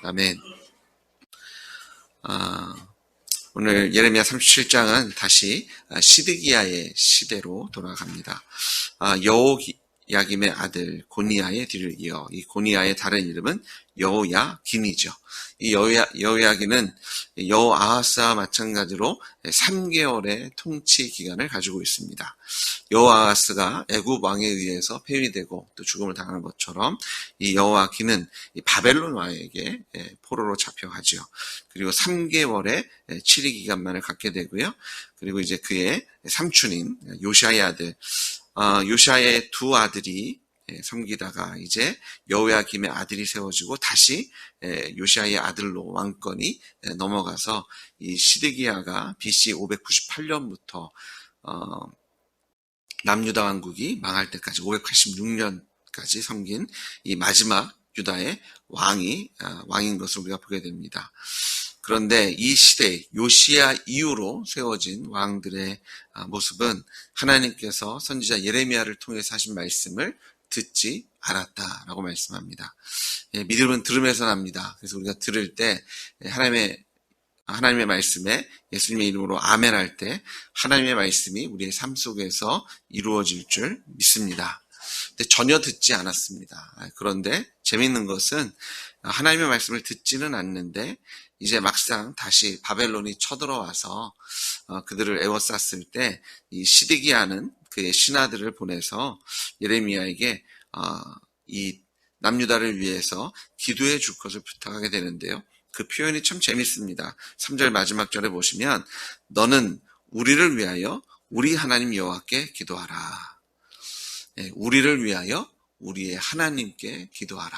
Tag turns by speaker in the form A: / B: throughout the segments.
A: 아멘. 오늘 예레미야 37장은 다시 시드기야의 시대로 돌아갑니다. 여호야김의 아들 고니야의 뒤를 이어 이 고니야의 다른 이름은 여호야김이죠. 이 여호야김은 여호아하스와 마찬가지로 3개월의 통치 기간을 가지고 있습니다. 여호아하스가 애굽 왕에 의해서 폐위되고 또 죽음을 당하는 것처럼 이 여호야김은 바벨론 왕에게 포로로 잡혀가죠. 그리고 3개월의 치리 기간만을 갖게 되고요. 그리고 이제 그의 삼촌인 요시아의 아들, 요시아의 두 아들이 섬기다가 이제 여호야김의 아들이 세워지고 다시 요시아의 아들로 왕권이 넘어가서 이 시드기야가 BC 598년부터 남유다 왕국이 망할 때까지 586년까지 섬긴 이 마지막 유다의 왕인 것을 우리가 보게 됩니다. 그런데 이 시대 요시야 이후로 세워진 왕들의 모습은 하나님께서 선지자 예레미야를 통해서 하신 말씀을 듣지 않았다라고 말씀합니다. 믿음은 들음에서 납니다. 그래서 우리가 들을 때 하나님의 말씀에 예수님의 이름으로 아멘 할 때 하나님의 말씀이 우리의 삶 속에서 이루어질 줄 믿습니다. 근데 전혀 듣지 않았습니다. 그런데 재미있는 것은 하나님의 말씀을 듣지는 않는데 이제 막상 다시 바벨론이 쳐들어와서 그들을 에워쌌을 때 이 시드기야는 그의 신하들을 보내서 예레미야에게 이 남유다를 위해서 기도해 줄 것을 부탁하게 되는데요. 그 표현이 참 재밌습니다. 3절 마지막 절에 보시면 너는 우리를 위하여 우리 하나님 여호와께 기도하라. 우리를 위하여 우리의 하나님께 기도하라.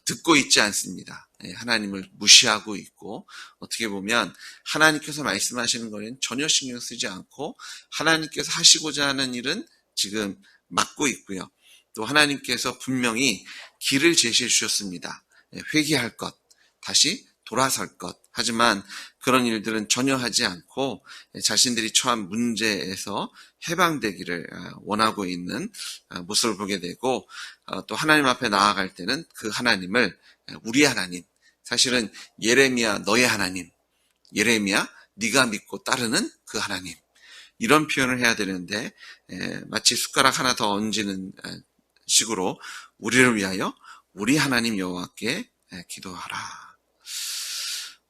A: 듣고 있지 않습니다. 하나님을 무시하고 있고 어떻게 보면 하나님께서 말씀하시는 거는 전혀 신경 쓰지 않고 하나님께서 하시고자 하는 일은 지금 막고 있고요. 또 하나님께서 분명히 길을 제시해 주셨습니다. 회개할 것, 다시 돌아설 것. 하지만 그런 일들은 전혀 하지 않고 자신들이 처한 문제에서 해방되기를 원하고 있는 모습을 보게 되고 또 하나님 앞에 나아갈 때는 그 하나님을 우리 하나님, 사실은 예레미야 너의 하나님, 예레미야 네가 믿고 따르는 그 하나님, 이런 표현을 해야 되는데 마치 숟가락 하나 더 얹는 식으로 우리를 위하여 우리 하나님 여호와께 기도하라.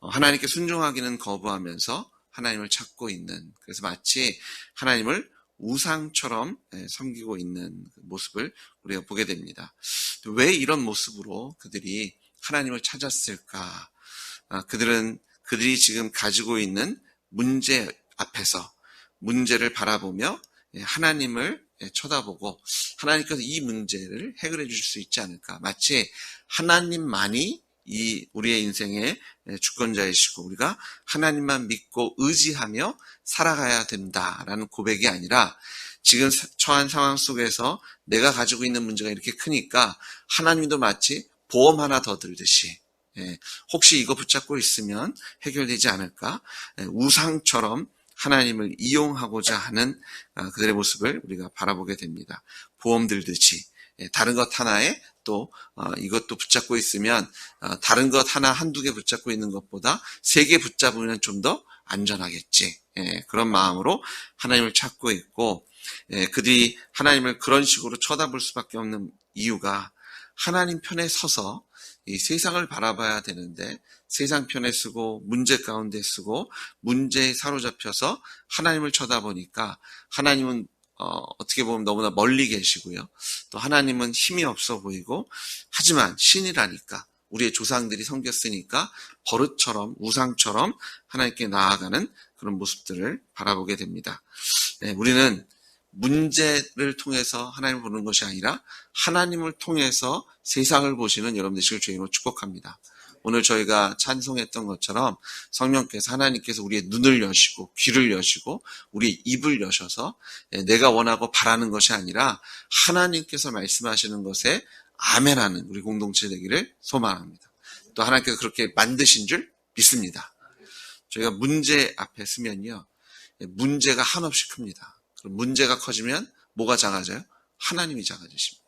A: 하나님께 순종하기는 거부하면서 하나님을 찾고 있는, 그래서 마치 하나님을 우상처럼 섬기고 있는 모습을 우리가 보게 됩니다. 왜 이런 모습으로 그들이 하나님을 찾았을까? 그들이 지금 가지고 있는 문제 앞에서 문제를 바라보며 하나님을 쳐다보고 하나님께서 이 문제를 해결해 주실 수 있지 않을까? 마치 하나님만이 우리의 인생의 주권자이시고 우리가 하나님만 믿고 의지하며 살아가야 된다라는 고백이 아니라 지금 처한 상황 속에서 내가 가지고 있는 문제가 이렇게 크니까 하나님도 마치 보험 하나 더 들듯이 혹시 이거 붙잡고 있으면 해결되지 않을까? 우상처럼 하나님을 이용하고자 하는 그들의 모습을 우리가 바라보게 됩니다. 보험 들듯이 다른 것 하나에 또 이것도 붙잡고 있으면 다른 것 하나 한두 개 붙잡고 있는 것보다 3개 붙잡으면 좀 더 안전하겠지. 그런 마음으로 하나님을 찾고 있고 그들이 하나님을 그런 식으로 쳐다볼 수밖에 없는 이유가 하나님 편에 서서 이 세상을 바라봐야 되는데 세상 편에 쓰고 문제 가운데 쓰고 문제에 사로잡혀서 하나님을 쳐다보니까 하나님은 어떻게 보면 너무나 멀리 계시고요. 또 하나님은 힘이 없어 보이고 하지만 신이라니까 우리의 조상들이 섬겼으니까 버릇처럼 우상처럼 하나님께 나아가는 그런 모습들을 바라보게 됩니다. 우리는 문제를 통해서 하나님을 보는 것이 아니라 하나님을 통해서 세상을 보시는 여러분 되시길 주의 이름으로 축복합니다. 오늘 저희가 찬송했던 것처럼 성령께서 하나님께서 우리의 눈을 여시고 귀를 여시고 우리의 입을 여셔서 내가 원하고 바라는 것이 아니라 하나님께서 말씀하시는 것에 아멘하는 우리 공동체 되기를 소망합니다. 또 하나님께서 그렇게 만드신 줄 믿습니다. 저희가 문제 앞에 서면요, 문제가 한없이 큽니다. 그럼 문제가 커지면 뭐가 작아져요? 하나님이 작아지십니다.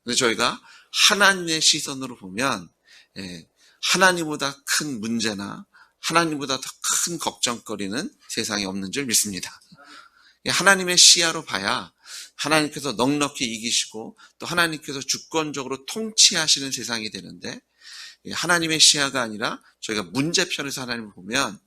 A: 근데 저희가 하나님의 시선으로 보면 하나님보다 큰 문제나 하나님보다 더 큰 걱정거리는 세상에 없는 줄 믿습니다. 하나님의 시야로 봐야 하나님께서 넉넉히 이기시고 또 하나님께서 주권적으로 통치하시는 세상이 되는데, 하나님의 시야가 아니라 저희가 문제편에서 하나님을 보면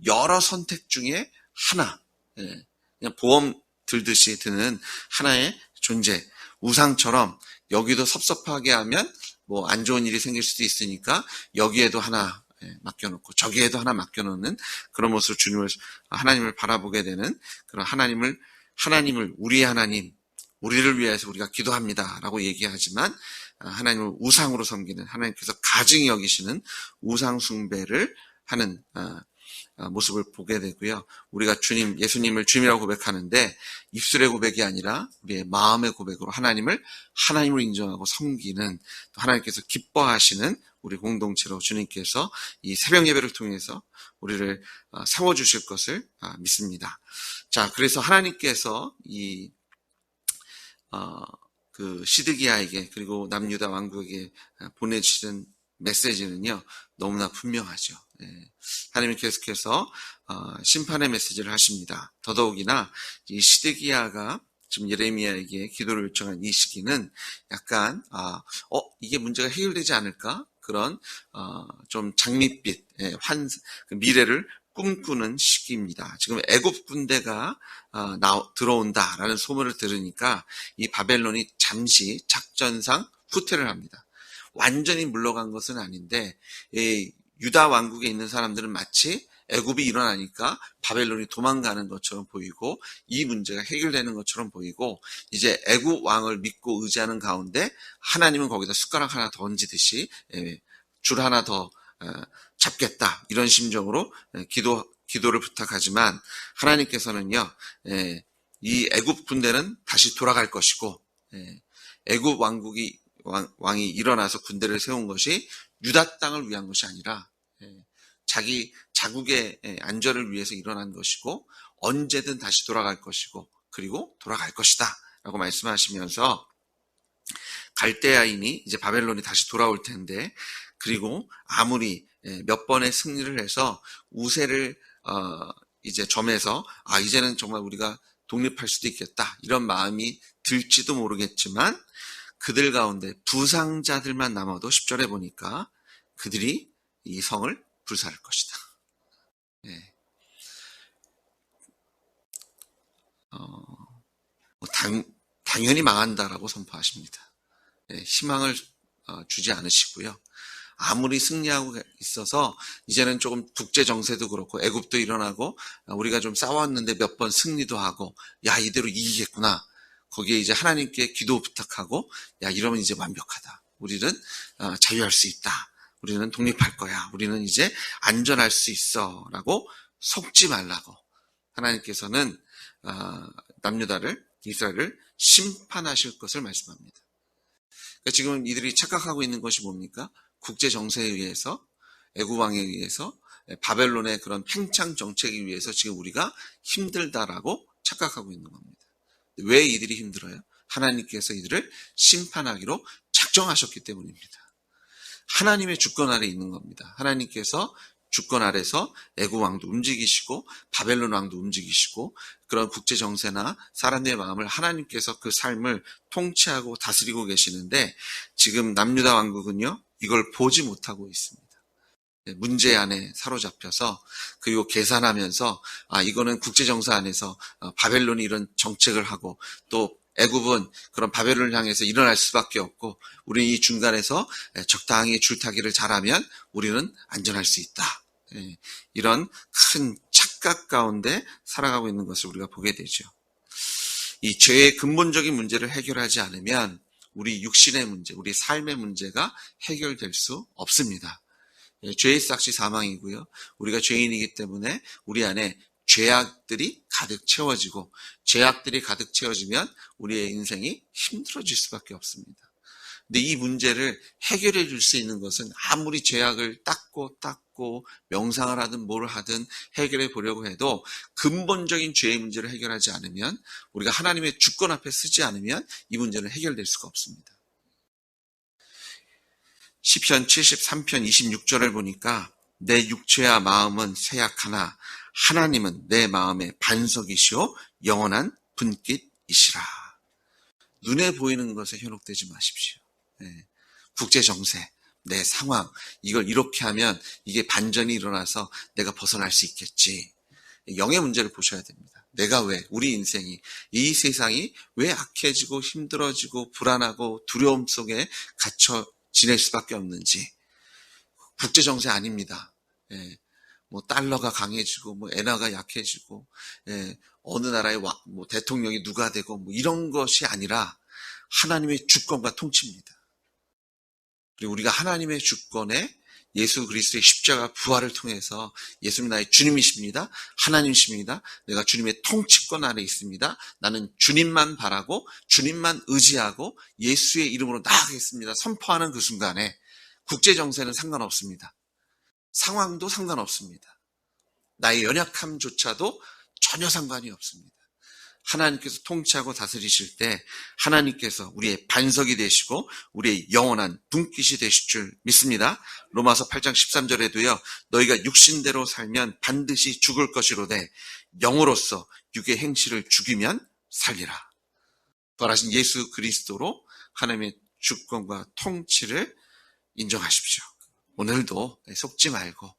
A: 여러 선택 중에 하나, 그냥 보험 들듯이 드는 하나의 존재, 우상처럼 여기도 섭섭하게 하면 뭐 안 좋은 일이 생길 수도 있으니까 여기에도 하나 맡겨놓고 저기에도 하나 맡겨놓는 그런 모습으로 하나님을 바라보게 되는 그런 하나님을 우리의 하나님, 우리를 위해서 우리가 기도합니다라고 얘기하지만 하나님을 우상으로 섬기는, 하나님께서 가증히 여기시는 우상 숭배를 하는 모습을 보게 되고요. 우리가 예수님을 주님이라고 고백하는데 입술의 고백이 아니라 우리의 마음의 고백으로 하나님을 인정하고 섬기는, 또 하나님께서 기뻐하시는 우리 공동체로 주님께서 이 새벽 예배를 통해서 우리를 세워주실 것을 믿습니다. 자, 그래서 하나님께서 그 시드기야에게 그리고 남유다 왕국에게 보내주신 메시지는요, 너무나 분명하죠. 하나님이 계속해서 심판의 메시지를 하십니다. 더더욱이나 이 시드기야가 지금 예레미야에게 기도를 요청한 이 시기는 약간 이게 문제가 해결되지 않을까? 그런 좀 장밋빛 그 미래를 꿈꾸는 시기입니다. 지금 애굽 군대가 들어온다라는 소문을 들으니까 이 바벨론이 잠시 작전상 후퇴를 합니다. 완전히 물러간 것은 아닌데 유다 왕국에 있는 사람들은 마치 애굽이 일어나니까 바벨론이 도망가는 것처럼 보이고 이 문제가 해결되는 것처럼 보이고, 이제 애굽 왕을 믿고 의지하는 가운데 하나님은 거기다 숟가락 하나 더 얹듯이 줄 하나 더 잡겠다, 이런 심정으로 기도를 부탁하지만 하나님께서는요, 이 애굽 군대는 다시 돌아갈 것이고, 애굽 왕이 일어나서 군대를 세운 것이 유다 땅을 위한 것이 아니라 자기 자국의 안전을 위해서 일어난 것이고, 언제든 다시 돌아갈 것이고, 그리고 돌아갈 것이다 라고 말씀하시면서 갈대아인이 이제 바벨론이 다시 돌아올 텐데, 그리고 아무리 몇 번의 승리를 해서 우세를 이제 점에서 이제는 정말 우리가 독립할 수도 있겠다, 이런 마음이 들지도 모르겠지만 그들 가운데 부상자들만 남아도 10절에 보니까 그들이 이 성을 불살할 것이다. 당연히 망한다라고 선포하십니다. 희망을 주지 않으시고요. 아무리 승리하고 있어서 이제는 조금 국제 정세도 그렇고 애굽도 일어나고 우리가 좀 싸웠는데 몇 번 승리도 하고, 이대로 이기겠구나. 거기에 이제 하나님께 기도 부탁하고, 이러면 이제 완벽하다. 우리는 자유할 수 있다. 우리는 독립할 거야. 우리는 이제 안전할 수 있어. 라고 속지 말라고 하나님께서는 남유다를, 이스라엘을 심판하실 것을 말씀합니다. 그러니까 지금 이들이 착각하고 있는 것이 뭡니까? 국제 정세에 의해서, 애굽 왕에 의해서, 바벨론의 그런 팽창 정책에 의해서 지금 우리가 힘들다라고 착각하고 있는 겁니다. 왜 이들이 힘들어요? 하나님께서 이들을 심판하기로 작정하셨기 때문입니다. 하나님의 주권 아래 있는 겁니다. 하나님께서 주권 아래서 애굽 왕도 움직이시고 바벨론 왕도 움직이시고, 그런 국제 정세나 사람들의 마음을 하나님께서 그 삶을 통치하고 다스리고 계시는데, 지금 남유다 왕국은요, 이걸 보지 못하고 있습니다. 문제 안에 사로잡혀서, 그리고 계산하면서 이거는 국제 정세 안에서 바벨론이 이런 정책을 하고, 또 애굽은 그런 바벨론을 향해서 일어날 수밖에 없고, 우리 이 중간에서 적당히 줄타기를 잘하면 우리는 안전할 수 있다. 이런 큰 착각 가운데 살아가고 있는 것을 우리가 보게 되죠. 이 죄의 근본적인 문제를 해결하지 않으면 우리 육신의 문제, 우리 삶의 문제가 해결될 수 없습니다. 죄의 삭시 사망이고요. 우리가 죄인이기 때문에 우리 안에 죄악들이 가득 채워지고, 죄악들이 가득 채워지면 우리의 인생이 힘들어질 수밖에 없습니다. 근데 이 문제를 해결해 줄 수 있는 것은 아무리 죄악을 닦고 명상을 하든 뭘 하든 해결해 보려고 해도 근본적인 죄의 문제를 해결하지 않으면, 우리가 하나님의 주권 앞에 서지 않으면 이 문제는 해결될 수가 없습니다. 시편 73편 26절을 보니까 내 육체와 마음은 쇠약하나 하나님은 내 마음의 반석이시오 영원한 분깃이시라. 눈에 보이는 것에 현혹되지 마십시오. 국제 정세, 내 상황, 이걸 이렇게 하면 이게 반전이 일어나서 내가 벗어날 수 있겠지. 영의 문제를 보셔야 됩니다. 내가 왜, 우리 인생이, 이 세상이 왜 악해지고 힘들어지고 불안하고 두려움 속에 갇혀 지낼 수밖에 없는지. 국제 정세 아닙니다. 뭐 달러가 강해지고 뭐 엔화가 약해지고 어느 나라의 뭐 대통령이 누가 되고 뭐 이런 것이 아니라 하나님의 주권과 통치입니다. 그리고 우리가 하나님의 주권에 예수 그리스도의 십자가 부활을 통해서 예수님 나의 주님이십니다. 하나님이십니다. 내가 주님의 통치권 아래 있습니다. 나는 주님만 바라고 주님만 의지하고 예수의 이름으로 나아가겠습니다. 선포하는 그 순간에 국제 정세는 상관없습니다. 상황도 상관없습니다. 나의 연약함조차도 전혀 상관이 없습니다. 하나님께서 통치하고 다스리실 때 하나님께서 우리의 반석이 되시고 우리의 영원한 분깃이 되실 줄 믿습니다. 로마서 8장 13절에도요. 너희가 육신대로 살면 반드시 죽을 것이로되 영으로서 육의 행실을 죽이면 살리라. 부활하신 예수 그리스도로 하나님의 주권과 통치를 인정하십시오. 오늘도 속지 말고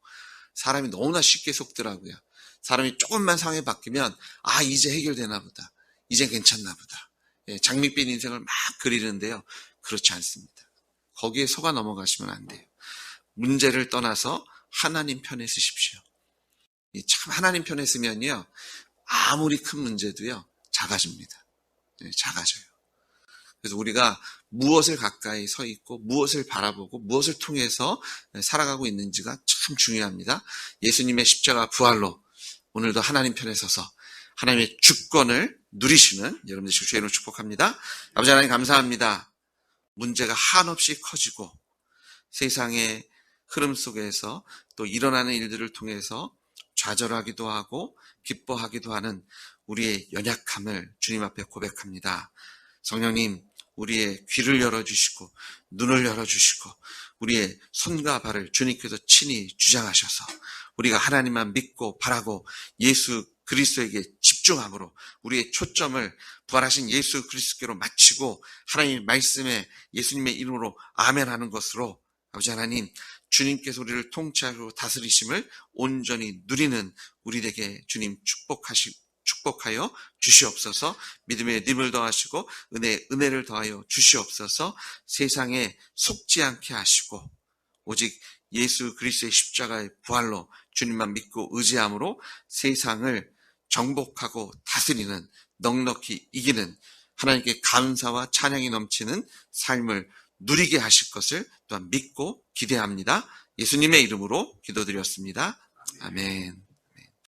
A: 사람이 너무나 쉽게 속더라고요. 사람이 조금만 상황이 바뀌면 이제 해결되나 보다. 이제 괜찮나 보다. 장밋빛 인생을 막 그리는데요. 그렇지 않습니다. 거기에 속아 넘어가시면 안 돼요. 문제를 떠나서 하나님 편에 쓰십시오. 참 하나님 편에 쓰면요. 아무리 큰 문제도요. 작아집니다. 작아져요. 그래서 우리가 무엇을 가까이 서 있고 무엇을 바라보고 무엇을 통해서 살아가고 있는지가 참 중요합니다. 예수님의 십자가 부활로 오늘도 하나님 편에 서서 하나님의 주권을 누리시는 여러분들 주의로 축복합니다. 아버지 하나님 감사합니다. 문제가 한없이 커지고 세상의 흐름 속에서 또 일어나는 일들을 통해서 좌절하기도 하고 기뻐하기도 하는 우리의 연약함을 주님 앞에 고백합니다. 성령님, 우리의 귀를 열어주시고 눈을 열어주시고 우리의 손과 발을 주님께서 친히 주장하셔서 우리가 하나님만 믿고 바라고 예수 그리스도에게 집중함으로 우리의 초점을 부활하신 예수 그리스도께로 맞추고 하나님의 말씀에 예수님의 이름으로 아멘하는 것으로 아버지 하나님 주님께서 우리를 통치하고 다스리심을 온전히 누리는 우리에게 주님 축복하여 주시옵소서. 믿음에 힘을 더하시고 은혜를 더하여 주시옵소서. 세상에 속지 않게 하시고 오직 예수 그리스도의 십자가의 부활로 주님만 믿고 의지함으로 세상을 정복하고 다스리는 넉넉히 이기는 하나님께 감사와 찬양이 넘치는 삶을 누리게 하실 것을 또한 믿고 기대합니다. 예수님의 이름으로 기도드렸습니다. 아멘.